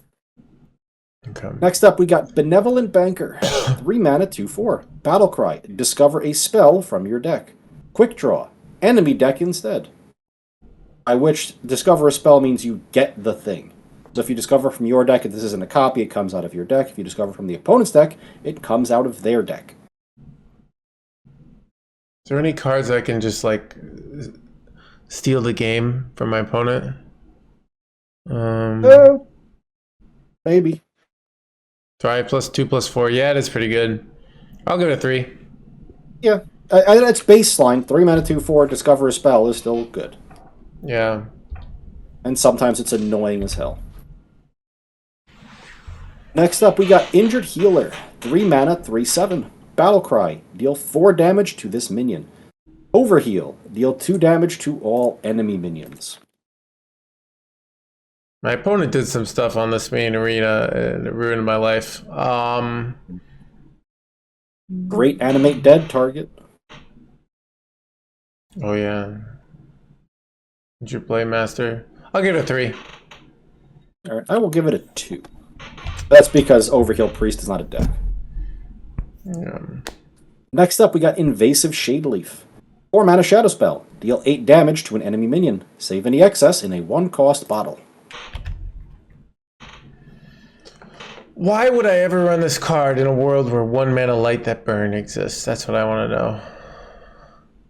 Okay. Next up, we got Benevolent Banker. 3 mana, 2/4. Battlecry. Discover a spell from your deck. Quick draw. Enemy deck instead. By which discover a spell means you get the thing. So if you discover from your deck, if this isn't a copy, it comes out of your deck. If you discover from the opponent's deck, it comes out of their deck. Is there any cards I can just like steal the game from my opponent? Maybe. 5 + 2 + 4. Yeah, it is pretty good. I'll give it a 3. Yeah, it's baseline. 3 mana, 2/4. Discover a spell is still good. Yeah. And sometimes it's annoying as hell. Next up, we got Injured Healer. 3 mana, 3/7. Battlecry. Deal 4 damage to this minion. Overheal. Deal 2 damage to all enemy minions. My opponent did some stuff on this main arena and it ruined my life. Great animate dead target. Oh yeah. Did you play Master? I'll give it a 3. Alright, I will give it a 2. That's because Overheal Priest is not a deck. Yeah. Next up, we got Invasive Shade Leaf. 4 mana Shadow Spell. Deal 8 damage to an enemy minion. Save any excess in a 1-cost bottle. Why would I ever run this card in a world where 1 mana Light That Burn exists? That's what I want to know.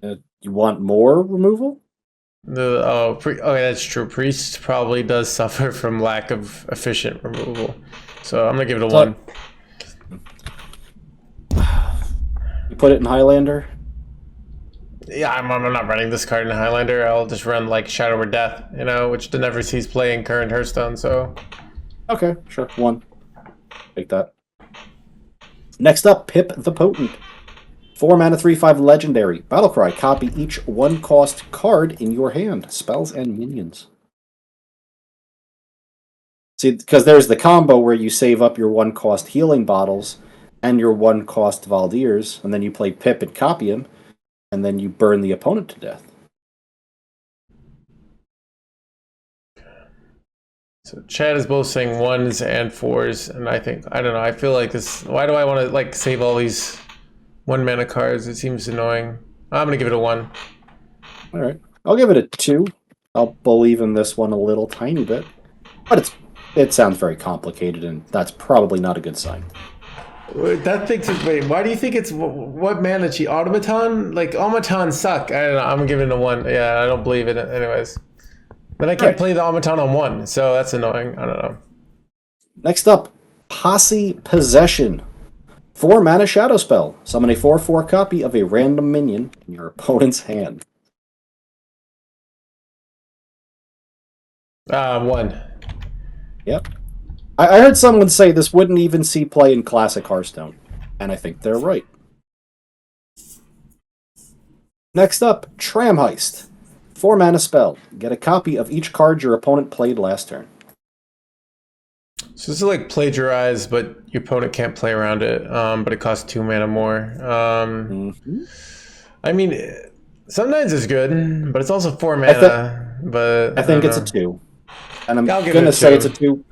You want more removal? Okay, that's true. Priest probably does suffer from lack of efficient removal, so I'm gonna give it a 1. You put it in Highlander? Yeah, I'm not running this card in Highlander. I'll just run like Shadow or Death, which never sees play in current Hearthstone. So Okay, sure. 1. Take that. Next up, Pip the Potent. 4 mana, 3/5 legendary. Battlecry. Copy each 1-cost card in your hand. Spells and minions. See, because there's the combo where you save up your 1-cost healing bottles and your 1-cost Valdirs, and then you play Pip and copy him, and then you burn the opponent to death. So Chad is both saying 1s and 4s, and I don't know. I feel like this. Why do I want to like save all these 1-mana cards? It seems annoying. I'm gonna give it a 1. All right, I'll give it a 2. I'll believe in this one a little tiny bit, but it sounds very complicated, and that's probably not a good sign. That thinks it's wait. Why do you think it's what mana chi automaton? Like automatons suck. I don't know. I'm giving it a 1. Yeah, I don't believe it. Anyways, then I can't play the automaton on 1, so that's annoying. I don't know. Next up, Posi Possession. 4 mana shadow spell. Summon a 4/4 copy of a random minion in your opponent's hand. 1. Yep. I heard someone say this wouldn't even see play in classic Hearthstone, and I think they're right. Next up, Tramheist. 4 mana spell. Get a copy of each card your opponent played last turn. So this is like plagiarize, but your opponent can't play around it. But it costs 2 mana more. I mean, sometimes it's good, but it's also 4 mana. But I think it's a 2, and I'm gonna say it's a 2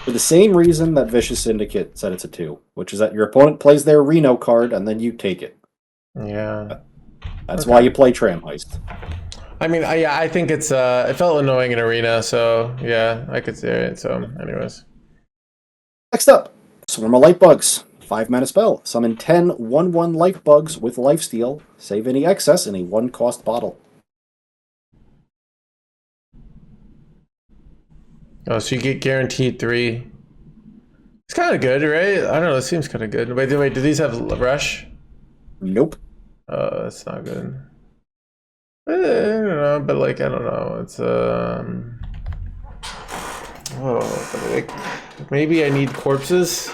for the same reason that Vicious Syndicate said it's a 2, which is that your opponent plays their Reno card and then you take it. Yeah, that's why you play Tramheist. I mean, I think it's it felt annoying in Arena, so yeah, I could say it. So, anyways. Next up, Swarm of Light Bugs. 5 mana spell. Summon 10 1/1 light bugs with lifesteal. Save any excess in a 1-cost bottle. Oh, so you get guaranteed 3. It's kind of good, right? I don't know. It seems kind of good. Wait, do these have rush? Nope. That's not good. I don't know, but like I don't know. It's but like maybe I need corpses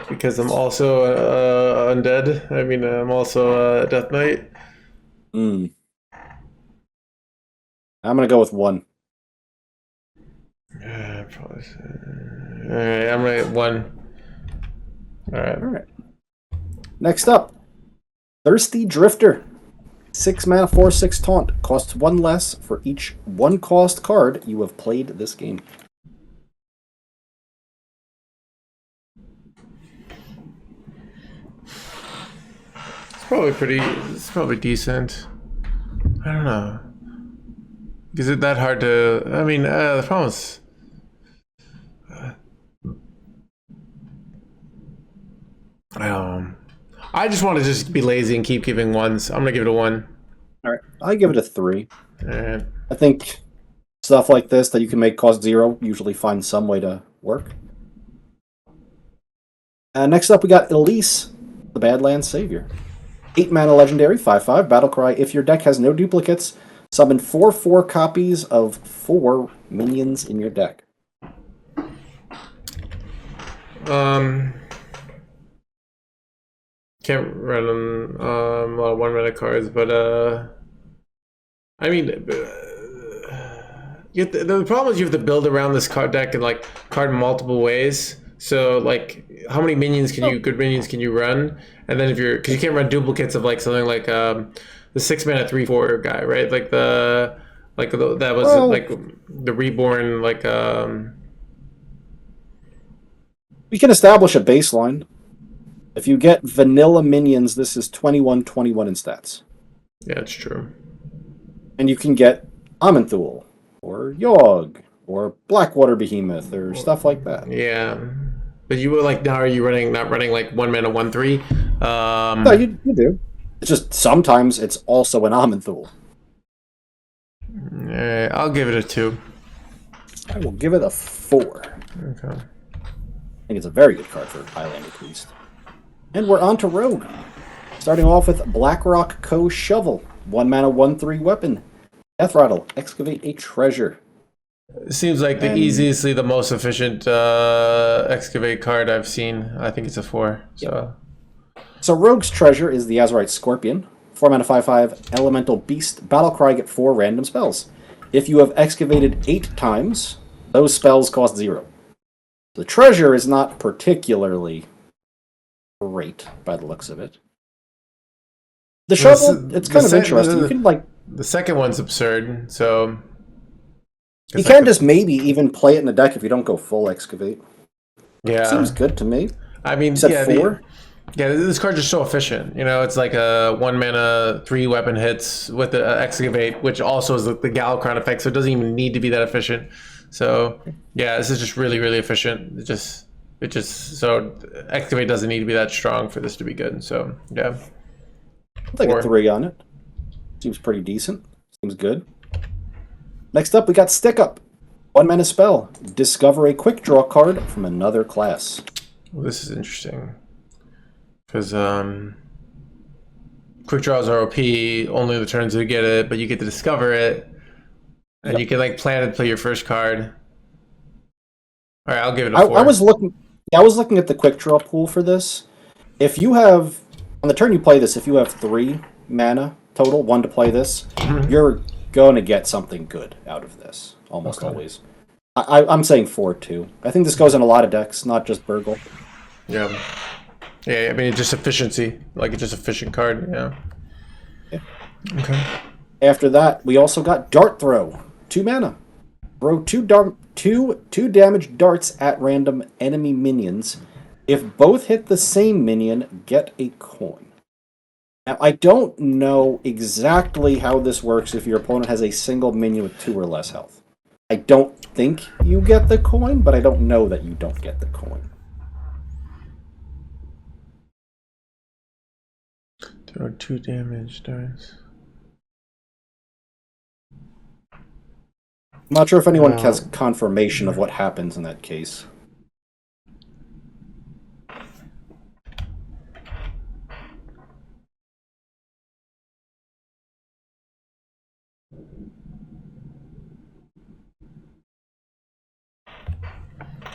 because I'm also undead. I mean, I'm also a Death Knight. I'm gonna go with 1. Yeah, probably. All right, I'm gonna get 1. All right. Next up, Thirsty Drifter. 6 mana, 4/6 taunt. Costs 1 less for each 1-cost card you have played this game. It's probably decent. I don't know. Is it that hard to? I mean, the problem is. I just want to just be lazy and keep giving 1s. I'm gonna give it a 1. All right, I give it a 3. Alright. I think stuff like this that you can make cost 0 usually finds some way to work. Next up, we got Elise, the Badlands Savior. 8 mana legendary, 5/5 battlecry. If your deck has no duplicates, summon 4/4 copies of 4 minions in your deck. Can't run them a lot of 1-mana cards, but I mean, the problem is you have to build around this card deck and like card in multiple ways. So like, how many minions good minions can you run? And then because you can't run duplicates of like something like the 6 mana 3/4 guy, right? Like that was like the reborn like. We can establish a baseline. If you get vanilla minions, this is 21/21 in stats. Yeah, it's true. And you can get Amanthul, or Yogg, or Blackwater Behemoth, or stuff like that. Yeah. But you were like, now are you not running like 1 mana 1/3? No, you do. It's just sometimes it's also an Amenthul. I'll give it a 2. I will give it a 4. Okay. I think it's a very good card for Highlander Priest. And we're on to Rogue. Starting off with Blackrock Co. Shovel. 1 mana, 1/3 weapon. Death Rattle. Excavate a treasure. It seems like the easiestly the most efficient excavate card I've seen. I think it's a 4. So, So Rogue's treasure is the Azerite Scorpion. 4 mana, 5/5 elemental beast. Battlecry, get 4 random spells. If you have excavated 8 times, those spells cost 0. The treasure is not particularly great by the looks of it. The shovel, it's kind of interesting. You can the second one's absurd. So you can just maybe even play it in the deck if you don't go full excavate. Yeah, seems good to me. I mean, yeah, 4. This card's just so efficient. You know, it's like a 1 mana, 3 weapon hits with the excavate, which also is the Galacron effect, so it doesn't even need to be that efficient. So yeah, this is just really, really efficient. It just so excavate doesn't need to be that strong for this to be good. So yeah, I'll take a 3 on it. Seems pretty decent. Seems good. Next up, we got Stickup. 1 mana spell. Discover a quick draw card from another class. Well, this is interesting. Because quick draws are OP, only the turns you get it, but you get to discover it. And you can like plan to play your first card. Alright, I'll give it a 4. I was looking at the quick draw pool for this. If you have, on the turn you play this, if you have 3 mana total, 1 to play this, you're going to get something good out of this. Almost always. I'm saying 4 too. I think this goes in a lot of decks, not just Burgle. Yeah. Yeah, I mean, it's just efficiency. Like, it's just efficient card, yeah. Okay. After that, we also got Dart Throw. 2 mana. Throw 2 damage darts at random enemy minions. If both hit the same minion, get a coin. Now, I don't know exactly how this works if your opponent has a single minion with 2 or less health. I don't think you get the coin, but I don't know that you don't get the coin. Throw 2 damage darts. I'm not sure if anyone has confirmation of what happens in that case.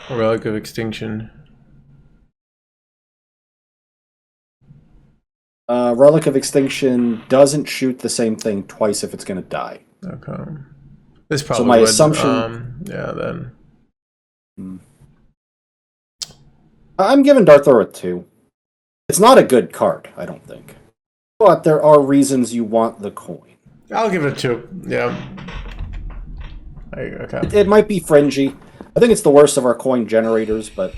Relic of Extinction. Relic of Extinction doesn't shoot the same thing twice if it's going to die. Okay. This probably so my would, assumption. Yeah, then. I'm giving Dart Thrower a 2. It's not a good card, I don't think. But there are reasons you want the coin. I'll give it a 2. Yeah. Okay. It might be fringy. I think it's the worst of our coin generators, but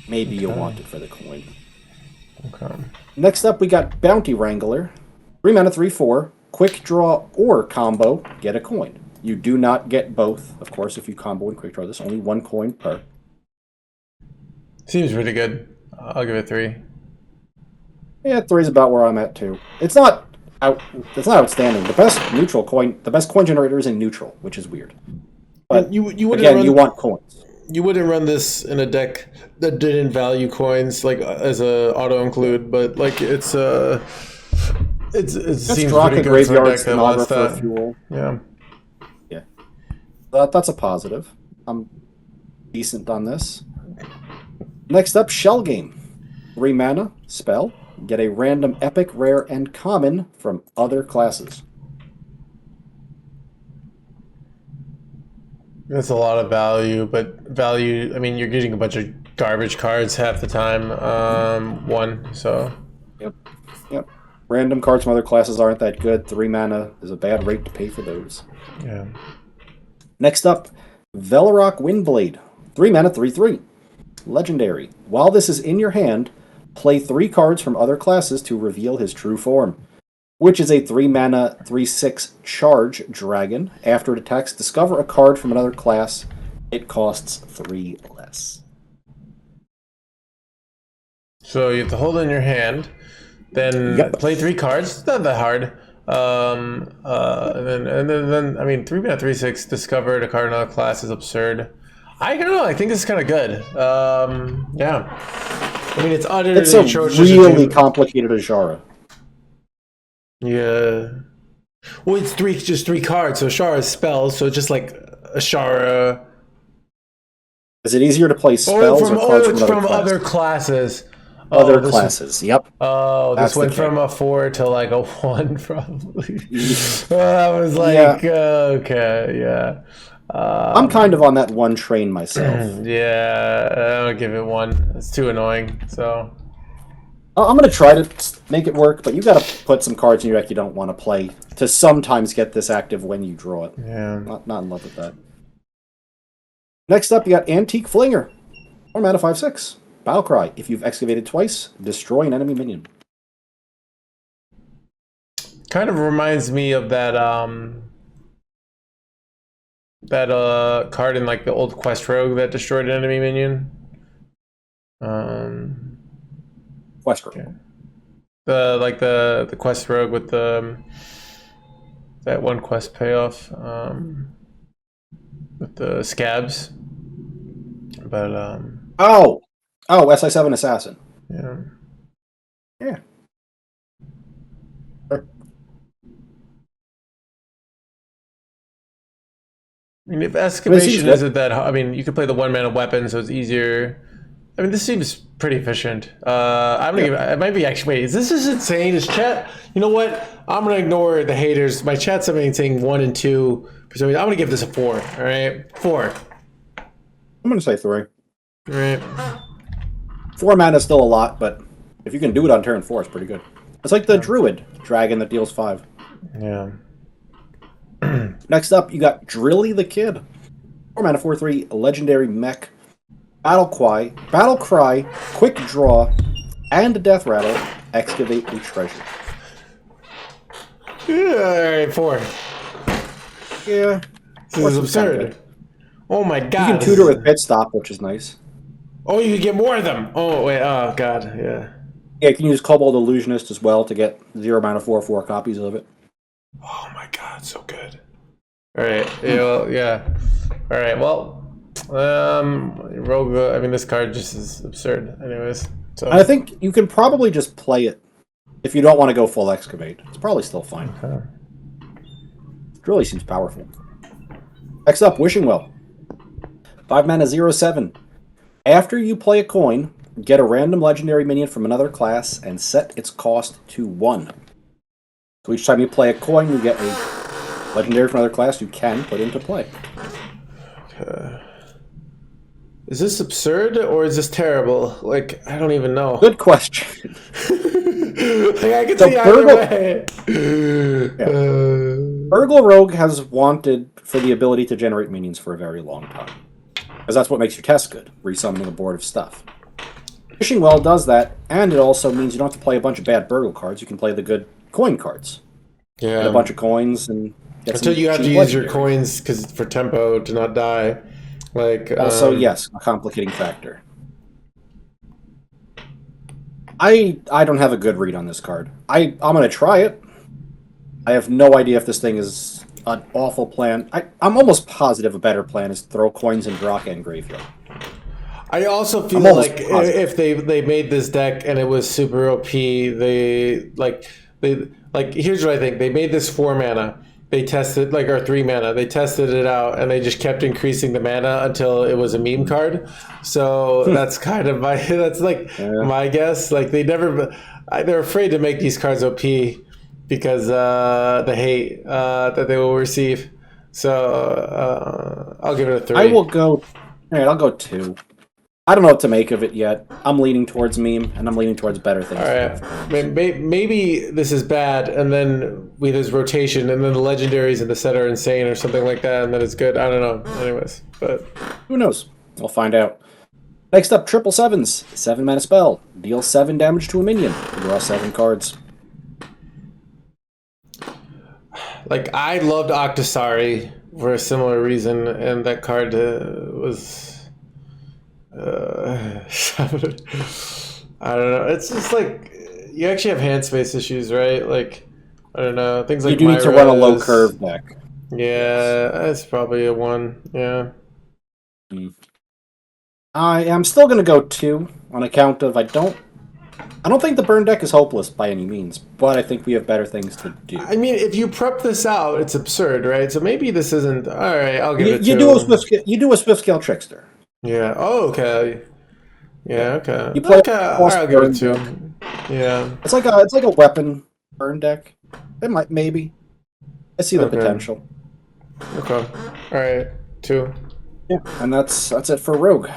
maybe you'll want it for the coin. Okay. Next up, we got Bounty Wrangler. 3 mana, 3/4. Quick draw or combo, get a coin. You do not get both, of course, if you combo and quick draw this. Only 1 coin per. Seems pretty good. I'll give it 3. Yeah, 3 is about where I'm at too. It's not outstanding. The best coin generator is in neutral, which is weird. But you want coins. You wouldn't run this in a deck that didn't value coins like as a auto include, but like it seems pretty good for a deck that wants that. Fuel. Yeah. That's a positive. I'm decent on this. Next up, Shell Game. 3 mana, spell. Get a random epic, rare, and common from other classes. That's a lot of value, but I mean, you're getting a bunch of garbage cards half the time. So. Yep. Random cards from other classes aren't that good. 3 mana is a bad rate to pay for those. Yeah. Next up, Velrock Windblade. 3 mana, 3/3. Legendary. While this is in your hand, play 3 cards from other classes to reveal his true form. Which is a 3 mana, 3/6 charge dragon. After it attacks, discover a card from another class. It costs 3 less. So you have to hold it in your hand. then play 3 cards. It's not that hard. And then I mean 3 mana 3/6 discovered a card in another class is absurd. I don't know. I think this is kind of good. Yeah. I mean it's utterly atrocious. It's a really complicated Azara. Yeah. Well, it's just 3 cards. So Ashara is spells. So just like Ashara. Is it easier to play spells or cards from other classes? Other classes, yep. Oh, this went from a 4 to like a 1, probably. I was like, okay, yeah. I'm kind of on that one train myself. Yeah, I'll give it 1. It's too annoying, so. I'm going to try to make it work, but you got to put some cards in your deck you don't want to play to sometimes get this active when you draw it. Yeah. Not in love with that. Next up, you got Antique Flinger. 4 mana 5/6. Battlecry. If you've excavated twice, destroy an enemy minion. Kind of reminds me of that card in like the old Quest Rogue that destroyed an enemy minion. Quest Rogue. The Quest Rogue with that one quest payoff with the scabs. But Oh, SI7 Assassin. Yeah. Yeah. Sure. I mean, if excavation isn't that, I mean, you could play the 1 mana weapon, so it's easier. I mean, this seems pretty efficient. I'm gonna give it might be actually. Wait, is this just insane? Is chat? You know what? I'm gonna ignore the haters. My chat's saying 1 and 2. So I'm gonna give this a 4. All right, 4. I'm gonna say 3. All right. 4 mana is still a lot, but if you can do it on turn 4, it's pretty good. It's like the Druid dragon that deals 5. Yeah. Next up, you got Drilly the Kid. 4 mana 4/3 legendary mech. Battlecry, quick draw, and death rattle. Excavate a treasure. Yeah, all right, 4. Yeah. This is absurd. Oh my god. You can tutor with Pit Stop, which is nice. Oh, you can get more of them. Oh, wait. Oh, God. Yeah. Yeah, you can use Kobold Illusionist as well to get 0 mana 4/4 copies of it. Oh, my God. So good. All right. Yeah. Well, yeah. All right. Well, Rogue, I mean, this card just is absurd. Anyways. So. I think you can probably just play it if you don't want to go full Excavate. It's probably still fine. Okay. It really seems powerful. Next up, Wishing Well. 5 mana 0/7. After you play a coin, get a random legendary minion from another class and set its cost to 1. So each time you play a coin, you get a legendary from another class you can put into play. Okay. Is this absurd or is this terrible? Like, I don't even know. Good question. Like, I can see either way. Burgle Rogue has wanted for the ability to generate minions for a very long time. Because that's what makes your test good, resummoning a board of stuff. Wishing Well does that, and it also means you don't have to play a bunch of bad Burgle cards. You can play the good coin cards. Yeah. Get a bunch of coins and get until you have to use your coins for tempo to not die. Like also, yes, a complicating factor. I don't have a good read on this card. I'm going to try it. I have no idea if this thing is an awful plan. I'm almost positive a better plan is throw coins in Draka and Graveyard. I also feel like if they made this deck and it was super OP, here's what I think. They made this 4 mana. They tested or 3 mana. They tested it out and they just kept increasing the mana until it was a meme card. So that's kind of my my guess. Like they're afraid to make these cards OP because the hate that they will receive. So I'll give it a 3. I'll go 2. I don't know what to make of it yet. I'm leaning towards meme, and I'm leaning towards better things. All right. Maybe this is bad, and then there's rotation, and then the legendaries in the set are insane or something like that, and then it's good. I don't know. Anyways, but who knows? We'll find out. Next up, 7/7s. 7 mana spell. Deal 7 damage to a minion. Draw 7 cards. Like, I loved Octosari for a similar reason, and that card was... I don't know. It's just like you actually have hand space issues, right? Like, I don't know, things like You do need to run a low Myra's. curve deck. Yeah, that's probably a 1. Yeah. I am still going to go 2 on account of I don't think the burn deck is hopeless by any means, but I think we have better things to do. I mean, if you prep this out, it's absurd, right? So maybe this isn't. All right, I'll give it You 2. you do a Swift Scale Trickster. Yeah. Oh, okay. Yeah. Okay. You play Okay. All right, I'll give it 2. deck. Yeah. It's like a weapon burn deck. It might maybe. I see the potential. Okay. All right. 2. Yeah, and that's it for Rogue.